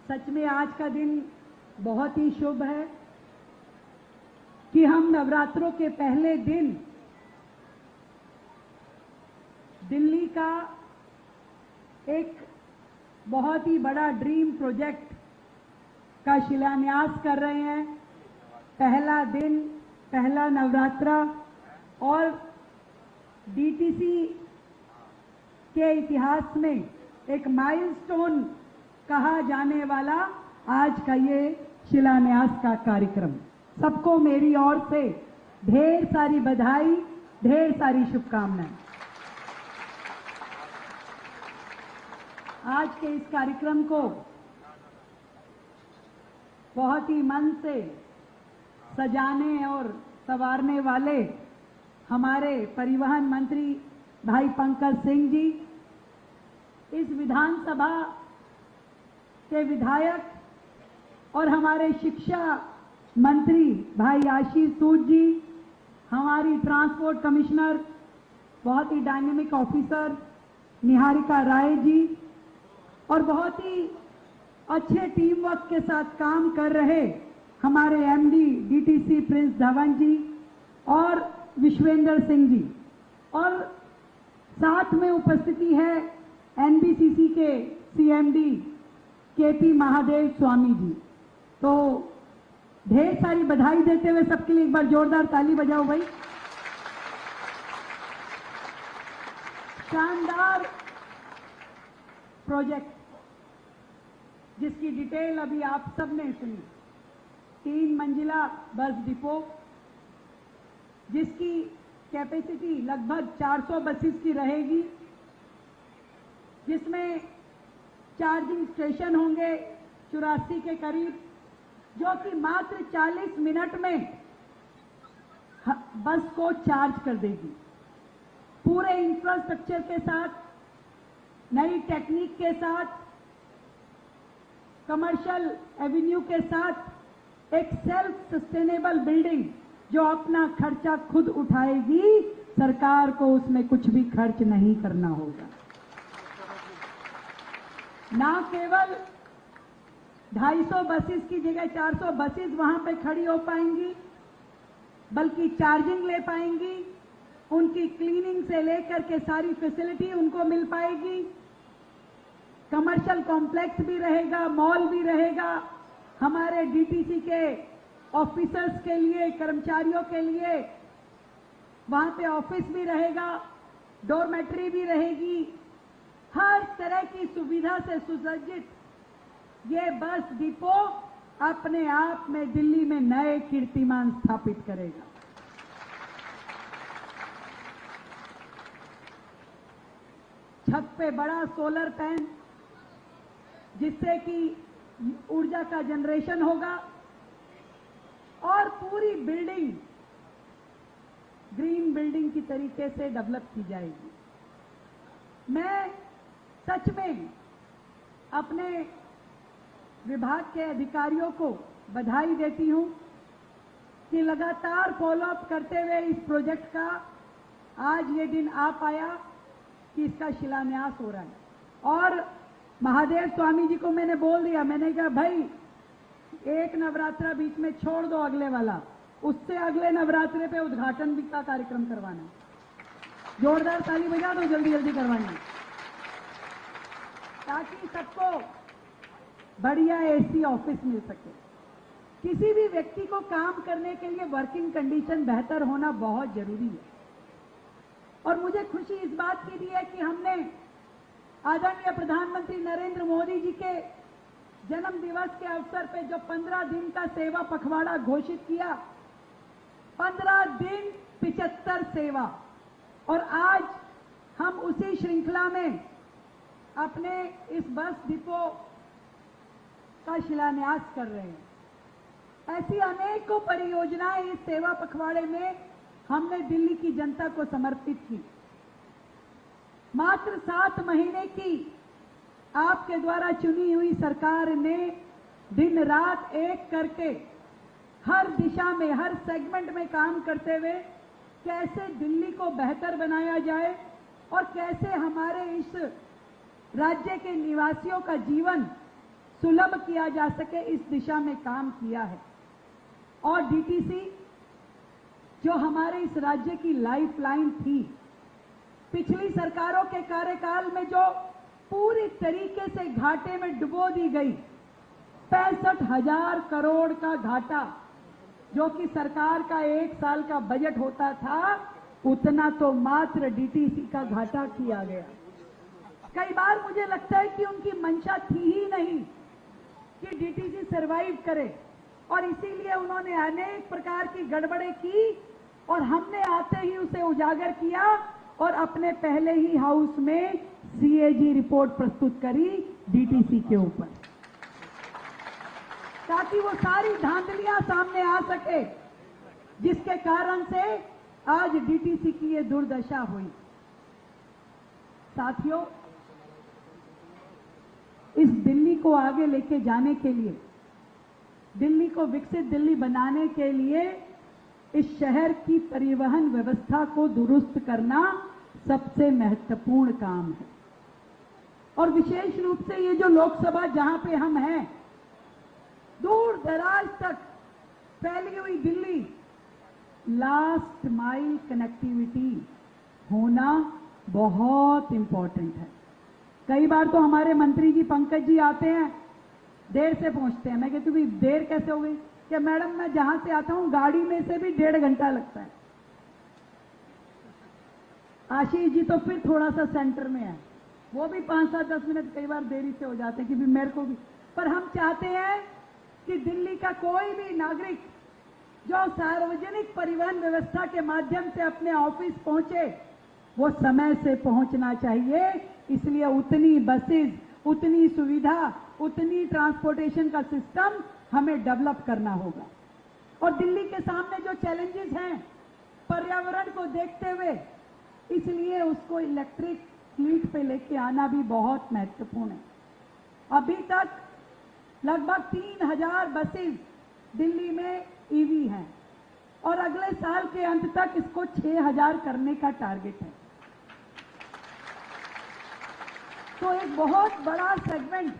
सच में आज का दिन बहुत ही शुभ है कि हम नवरात्रों के पहले दिन दिल्ली का एक बहुत ही बड़ा ड्रीम प्रोजेक्ट का शिलान्यास कर रहे हैं। पहला दिन, पहला नवरात्रा और डीटीसी के इतिहास में एक माइलस्टोन कहा जाने वाला आज का ये शिलान्यास का कार्यक्रम। सबको मेरी ओर से ढेर सारी बधाई, ढेर सारी शुभकामनाएं। आज के इस कार्यक्रम को बहुत ही मन से सजाने और संवारने वाले हमारे परिवहन मंत्री भाई पंकज सिंह जी, इस विधानसभा के विधायक और हमारे शिक्षा मंत्री भाई आशीष सूद जी, हमारी ट्रांसपोर्ट कमिश्नर बहुत ही डायनेमिक ऑफिसर निहारिका राय जी और बहुत ही अच्छे टीम वर्क के साथ काम कर रहे हमारे एमडी डीटीसी प्रिंस धवन जी और विश्वेंद्र सिंह जी, और साथ में उपस्थिति है एनबीसीसी के सीएमडी केपी महादेव स्वामी जी। तो ढेर सारी बधाई देते हुए सबके लिए एक बार जोरदार ताली बजाओ भाई। शानदार प्रोजेक्ट जिसकी डिटेल अभी आप सबने सुनी। 3 मंजिला बस डिपो जिसकी कैपेसिटी लगभग 400 बसेस की रहेगी, जिसमें चार्जिंग स्टेशन होंगे 84 के करीब, जो कि मात्र 40 मिनट में बस को चार्ज कर देगी। पूरे इंफ्रास्ट्रक्चर के साथ, नई टेक्निक के साथ, कमर्शियल एवेन्यू के साथ एक सेल्फ सस्टेनेबल बिल्डिंग जो अपना खर्चा खुद उठाएगी, सरकार को उसमें कुछ भी खर्च नहीं करना होगा। ना केवल 250 बसेस की जगह 400 बसेस वहां पे खड़ी हो पाएंगी, बल्कि चार्जिंग ले पाएंगी, उनकी क्लीनिंग से लेकर के सारी फैसिलिटी उनको मिल पाएगी। कमर्शियल कॉम्प्लेक्स भी रहेगा, मॉल भी रहेगा, हमारे डीटीसी के ऑफिसर्स के लिए, कर्मचारियों के लिए वहां पे ऑफिस भी रहेगा, डोरमेट्री भी रहेगी। हर तरह की सुविधा से सुसज्जित ये बस डिपो अपने आप में दिल्ली में नए कीर्तिमान स्थापित करेगा। छत पे बड़ा सोलर पैनल जिससे कि ऊर्जा का जनरेशन होगा और पूरी बिल्डिंग ग्रीन बिल्डिंग की तरीके से डेवलप की जाएगी। मैं सच में अपने विभाग के अधिकारियों को बधाई देती हूं कि लगातार फॉलोअप करते हुए इस प्रोजेक्ट का आज ये दिन आ पाया कि इसका शिलान्यास हो रहा है। और महादेव स्वामी जी को मैंने बोल दिया, मैंने कहा भाई एक नवरात्रा बीच में छोड़ दो अगले वाला, उससे अगले नवरात्रे पे उद्घाटन भी का कार्यक्रम करवाना है। जोरदार ताली बजा दो, जल्दी जल्दी करवाना, ताकि सबको बढ़िया एसी ऑफिस मिल सके। किसी भी व्यक्ति को काम करने के लिए वर्किंग कंडीशन बेहतर होना बहुत जरूरी है। और मुझे खुशी इस बात की भी है कि हमने आदरणीय प्रधानमंत्री नरेंद्र मोदी जी के जन्म दिवस के अवसर पे जो 15 दिन का सेवा पखवाड़ा घोषित किया, 15 दिन 75 सेवा, और आज हम उसी श्रृंखला में अपने इस बस डिपो का शिलान्यास कर रहे हैं। ऐसी अनेकों परियोजनाएं इस सेवा पखवाड़े में हमने दिल्ली की जनता को समर्पित की। मात्र 7 महीने की आपके द्वारा चुनी हुई सरकार ने दिन रात एक करके हर दिशा में, हर सेगमेंट में काम करते हुए कैसे दिल्ली को बेहतर बनाया जाए और कैसे हमारे इस राज्य के निवासियों का जीवन सुलभ किया जा सके, इस दिशा में काम किया है। और डीटीसी जो हमारे इस राज्य की लाइफलाइन थी, पिछली सरकारों के कार्यकाल में जो पूरी तरीके से घाटे में डुबो दी गई, 65,000 करोड़ का घाटा, जो कि सरकार का 1 साल का बजट होता था, उतना तो मात्र डीटीसी का घाटा किया गया। कई बार मुझे लगता है कि उनकी मंशा थी ही नहीं कि डीटीसी सरवाइव करे, और इसीलिए उन्होंने अनेक प्रकार की गड़बड़ें की और हमने आते ही उसे उजागर किया और अपने पहले ही हाउस में सीएजी रिपोर्ट प्रस्तुत करी डीटीसी के ऊपर, ताकि वो सारी धांधलियां सामने आ सके, जिसके कारण से आज डीटीसी की ये दुर्दशा हुई। साथियों, इस दिल्ली को आगे लेके जाने के लिए, दिल्ली को विकसित दिल्ली बनाने के लिए इस शहर की परिवहन व्यवस्था को दुरुस्त करना सबसे महत्वपूर्ण काम है। और विशेष रूप से ये जो लोकसभा जहां पे हम हैं, दूर दराज तक फैली हुई दिल्ली, लास्ट माइल कनेक्टिविटी होना बहुत इंपॉर्टेंट है। कई बार तो हमारे मंत्री जी पंकज जी आते हैं, देर से पहुंचते हैं। मैं कहती हूँ देर कैसे हो गई? कि मैडम मैं जहां से आता हूं गाड़ी में से भी 1.5 घंटा लगता है। आशीष जी तो फिर थोड़ा सा सेंटर में है, वो भी 5-7-10 मिनट कई बार देरी से हो जाते हैं, क्योंकि मेरे को भी। पर हम चाहते हैं कि दिल्ली का कोई भी नागरिक जो सार्वजनिक परिवहन व्यवस्था के माध्यम से अपने ऑफिस पहुंचे, वो समय से पहुंचना चाहिए। इसलिए उतनी बसेस, उतनी सुविधा, उतनी ट्रांसपोर्टेशन का सिस्टम हमें डेवलप करना होगा। और दिल्ली के सामने जो चैलेंजेस हैं पर्यावरण को देखते हुए, इसलिए उसको इलेक्ट्रिक फ्लीट पे लेके आना भी बहुत महत्वपूर्ण है। अभी तक लगभग 3,000 बसेस दिल्ली में ईवी हैं और अगले साल के अंत तक इसको 6,000 करने का टारगेट है। तो एक बहुत बड़ा सेगमेंट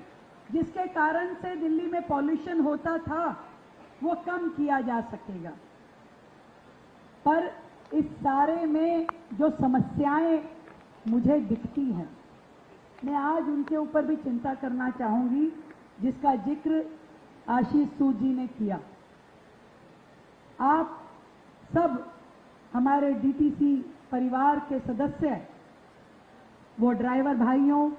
जिसके कारण से दिल्ली में पॉल्यूशन होता था, वो कम किया जा सकेगा। पर इस सारे में जो समस्याएं मुझे दिखती हैं, मैं आज उनके ऊपर भी चिंता करना चाहूंगी, जिसका जिक्र आशीष सूद जी ने किया। आप सब हमारे डीटीसी परिवार के सदस्य, वो ड्राइवर भाइयों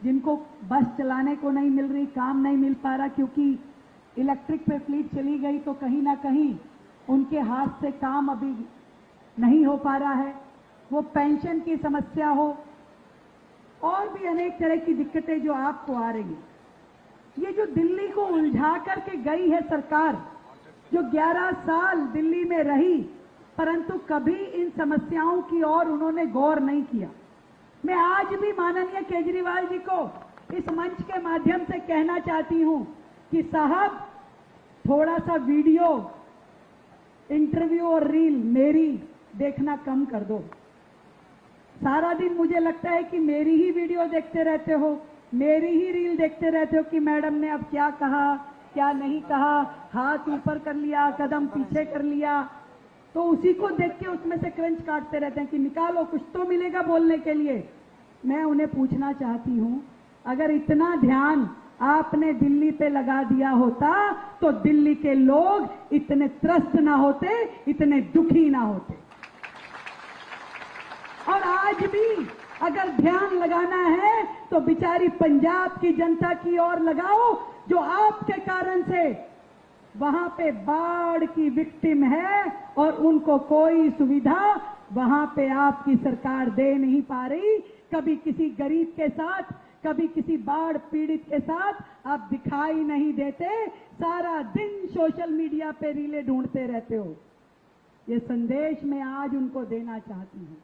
जिनको बस चलाने को नहीं मिल रही, काम नहीं मिल पा रहा, क्योंकि इलेक्ट्रिक पे फ्लीट चली गई, तो कहीं ना कहीं उनके हाथ से काम अभी नहीं हो पा रहा है। वो पेंशन की समस्या हो और भी अनेक तरह की दिक्कतें जो आपको आ रही हैं। ये जो दिल्ली को उलझा करके गई है सरकार, जो 11 साल दिल्ली में रही, परंतु कभी इन समस्याओं की ओर उन्होंने गौर नहीं किया। मैं आज भी माननीय केजरीवाल जी को इस मंच के माध्यम से कहना चाहती हूं कि साहब, थोड़ा सा वीडियो, इंटरव्यू और रील मेरी देखना कम कर दो। सारा दिन मुझे लगता है कि मेरी ही वीडियो देखते रहते हो, मेरी ही रील देखते रहते हो कि मैडम ने अब क्या कहा, क्या नहीं कहा, हाथ ऊपर कर लिया, कदम पीछे कर लिया, तो उसी को देख के उसमें से क्रंच काटते रहते हैं कि निकालो, कुछ तो मिलेगा बोलने के लिए। मैं उन्हें पूछना चाहती हूं, अगर इतना ध्यान आपने दिल्ली पे लगा दिया होता तो दिल्ली के लोग इतने त्रस्त ना होते, इतने दुखी ना होते। और आज भी अगर ध्यान लगाना है तो बेचारी पंजाब की जनता की ओर लगाओ, जो आपके कारण से वहां पे बाढ़ की विक्टिम है और उनको कोई सुविधा वहां पे आपकी सरकार दे नहीं पा रही। कभी किसी गरीब के साथ, कभी किसी बाढ़ पीड़ित के साथ आप दिखाई नहीं देते, सारा दिन सोशल मीडिया पे रीलें ढूंढते रहते हो। ये संदेश मैं आज उनको देना चाहती हूं।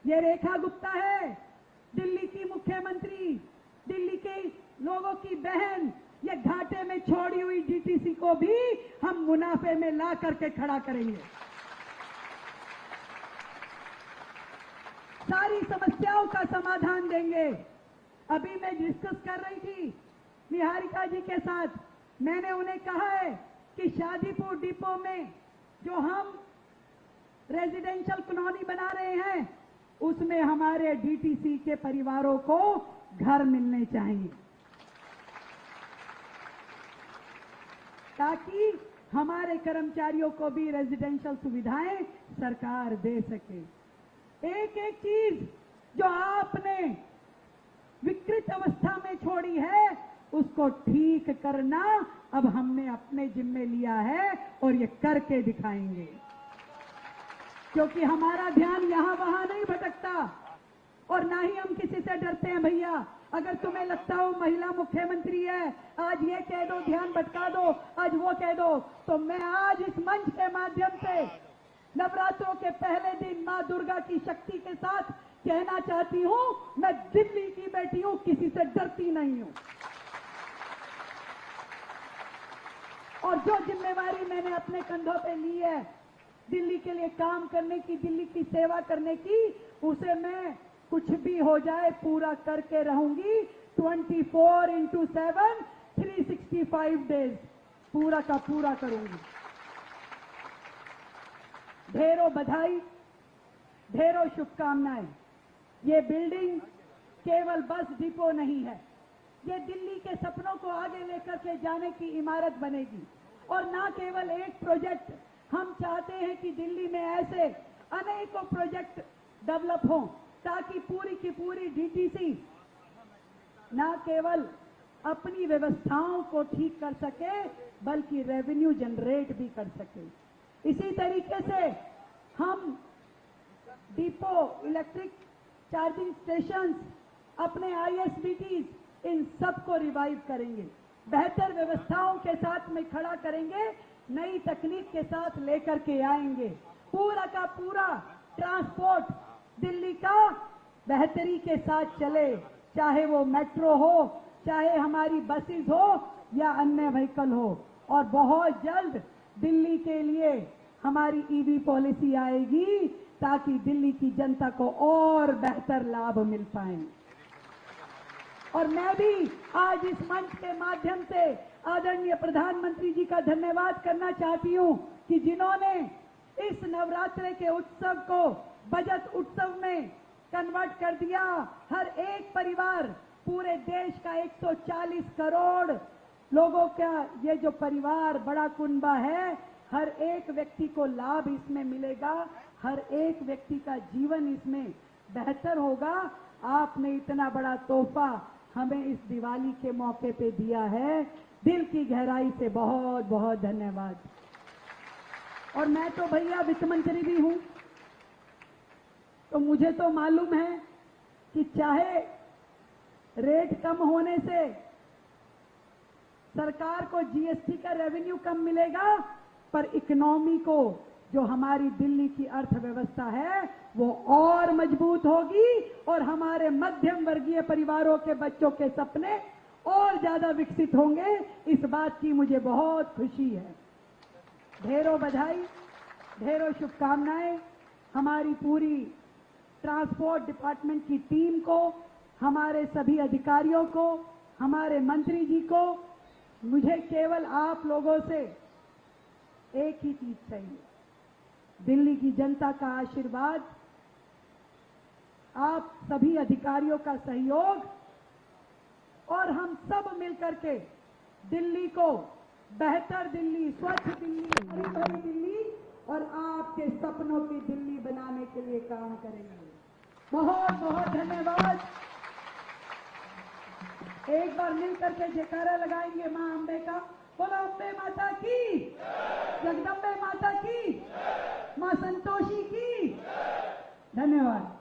ये रेखा गुप्ता है, दिल्ली की मुख्यमंत्री, दिल्ली के लोगों की बहन। ये घाटे में छोड़ी हुई डीटीसी को भी हम मुनाफे में ला करके खड़ा करेंगे। सारी समस्याओं का समाधान देंगे। अभी मैं डिस्कस कर रही थी निहारिका जी के साथ मैंने उन्हें कहा है कि शादीपुर डिपो में जो हम रेजिडेंशियल कॉलोनी बना रहे हैं उसमें हमारे डीटीसी के परिवारों को घर मिलने चाहिए, ताकि हमारे कर्मचारियों को भी रेजिडेंशियल सुविधाएं सरकार दे सके। एक एक चीज जो आपने विकृत अवस्था में छोड़ी है उसको ठीक करना अब हमने अपने जिम्मे लिया है और ये करके दिखाएंगे, क्योंकि हमारा ध्यान यहां वहां नहीं भटकता और ना ही हम किसी से डरते हैं। भैया, अगर तुम्हें लगता हो महिला मुख्यमंत्री है, आज ये कह दो ध्यान भटका दो, आज वो कह दो, तो मैं आज इस मंच के माध्यम से नवरात्रों के पहले दिन मां दुर्गा की शक्ति के साथ कहना चाहती हूं, मैं दिल्ली की बेटी हूं, किसी से डरती नहीं हूं। और जो जिम्मेवारी मैंने अपने कंधों पे ली है दिल्ली के लिए काम करने की, दिल्ली की सेवा करने की, उसे मैं कुछ भी हो जाए पूरा करके रहूंगी। 24/7 365 डेज पूरा का पूरा करूंगी। ढेरों बधाई, ढेरों शुभकामनाएं। ये बिल्डिंग केवल बस डिपो नहीं है, ये दिल्ली के सपनों को आगे लेकर के जाने की इमारत बनेगी। और ना केवल एक प्रोजेक्ट, हम चाहते हैं कि दिल्ली में ऐसे अनेकों प्रोजेक्ट डेवलप हों, ताकि पूरी की पूरी डीटीसी ना केवल अपनी व्यवस्थाओं को ठीक कर सके बल्कि रेवेन्यू जनरेट भी कर सके। इसी तरीके से हम डिपो, इलेक्ट्रिक चार्जिंग स्टेशंस, अपने ISBTs, इन सबको रिवाइव करेंगे, बेहतर व्यवस्थाओं के साथ में खड़ा करेंगे, नई तकनीक के साथ लेकर के आएंगे। पूरा का पूरा ट्रांसपोर्ट दिल्ली का बेहतरी के साथ चले, चाहे वो मेट्रो हो, चाहे हमारी बसेस हो या अन्य व्हीकल हो। और बहुत जल्द दिल्ली के लिए हमारी EV पॉलिसी आएगी, ताकि दिल्ली की जनता को और बेहतर लाभ मिल पाए। और मैं भी आज इस मंच के माध्यम से आदरणीय प्रधानमंत्री जी का धन्यवाद करना चाहती हूं कि जिन्होंने इस नवरात्रे के उत्सव को बजट उत्सव में कन्वर्ट कर दिया। हर एक परिवार, पूरे देश का 140 करोड़ लोगों का ये जो परिवार बड़ा कुनबा है, हर एक व्यक्ति को लाभ इसमें मिलेगा, हर एक व्यक्ति का जीवन इसमें बेहतर होगा। आपने इतना बड़ा तोहफा हमें इस दिवाली के मौके पे दिया है, दिल की गहराई से बहुत बहुत धन्यवाद। और मैं तो भैया वित्त मंत्री भी हूं, तो मुझे तो मालूम है कि चाहे रेट कम होने से सरकार को GST का रेवेन्यू कम मिलेगा, पर इकोनॉमी को, जो हमारी दिल्ली की अर्थव्यवस्था है, वो और मजबूत होगी और हमारे मध्यम वर्गीय परिवारों के बच्चों के सपने और ज्यादा विकसित होंगे। इस बात की मुझे बहुत खुशी है। ढेरों बधाई, ढेरों शुभकामनाएं हमारी पूरी ट्रांसपोर्ट डिपार्टमेंट की टीम को, हमारे सभी अधिकारियों को, हमारे मंत्री जी को। मुझे केवल आप लोगों से एक ही चीज चाहिए, दिल्ली की जनता का आशीर्वाद, आप सभी अधिकारियों का सहयोग, और हम सब मिलकर के दिल्ली को बेहतर दिल्ली, स्वच्छ दिल्ली, हरी भरी दिल्ली और आपके सपनों की दिल्ली बनाने के लिए काम करेंगे। बहुत बहुत धन्यवाद। एक बार मिलकर के जयकारा लगाएंगे मां अंबे का। बोलो अम्बे माता की, जगदम्बे माता की, मां संतोषी की। धन्यवाद।